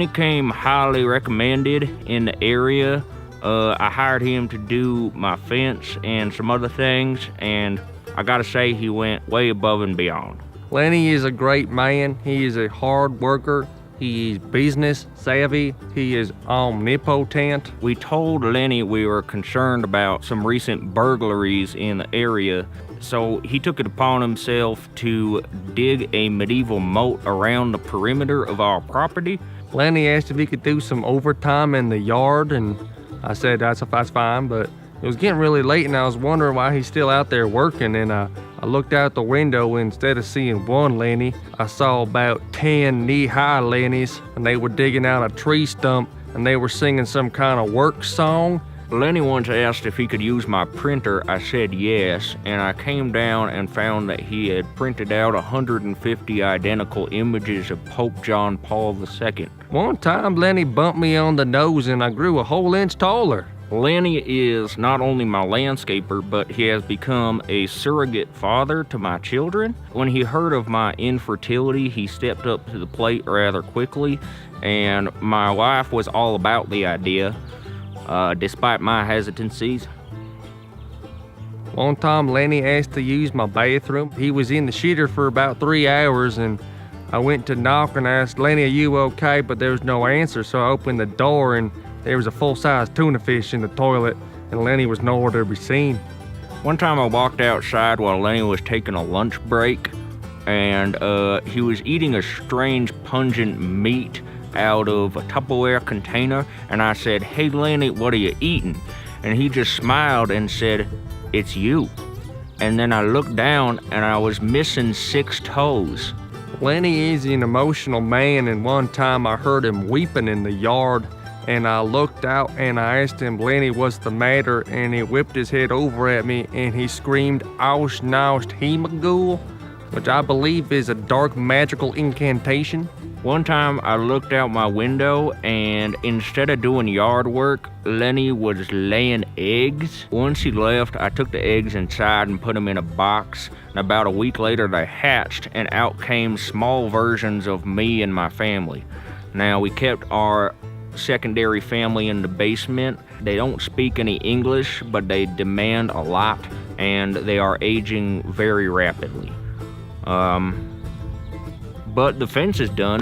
Lenny came highly recommended in the area. I hired him to do my fence and some other things, and I gotta say he went way above and beyond. Lenny is a great man. He is a hard worker. He is business savvy. He is omnipotent. We told Lenny we were concerned about some recent burglaries in the area, so he took it upon himself to dig a medieval moat around the perimeter of our property. Lenny asked if he could do some overtime in the yard, and I said that's fine, but it was getting really late and I was wondering why he's still out there working, and I looked out the window, and instead of seeing one Lenny, I saw about 10 knee-high Lennys, and they were digging out a tree stump and they were singing some kind of work song. Lenny once asked if he could use my printer. I said yes, and I came down and found that he had printed out 150 identical images of Pope John Paul II. One time Lenny bumped me on the nose and I grew a whole inch taller. Lenny is not only my landscaper, but he has become a surrogate father to my children. When he heard of my infertility, he stepped up to the plate rather quickly, and my wife was all about the idea, despite my hesitancies. One time Lenny asked to use my bathroom. He was in the shitter for about 3 hours, and I went to knock and asked, "Lenny, are you okay?" But there was no answer, so I opened the door and there was a full-size tuna fish in the toilet, and Lenny was nowhere to be seen. One time I walked outside while Lenny was taking a lunch break, and he was eating a strange pungent meat out of a Tupperware container, and I said, "Hey Lenny, what are you eating?" And he just smiled and said, "It's you." And then I looked down and I was missing 6 toes. Lenny is an emotional man, and one time I heard him weeping in the yard, and I looked out and I asked him, "Lenny, what's the matter?" And he whipped his head over at me and he screamed, "Ausch naust hemagul," which I believe is a dark magical incantation. One time I looked out my window, and instead of doing yard work, Lenny was laying eggs. Once he left, I took the eggs inside and put them in a box, and about a week later they hatched, and out came small versions of me and my family. Now, we kept our secondary family in the basement. They don't speak any English, but they demand a lot, and they are aging very rapidly. But the fence is done.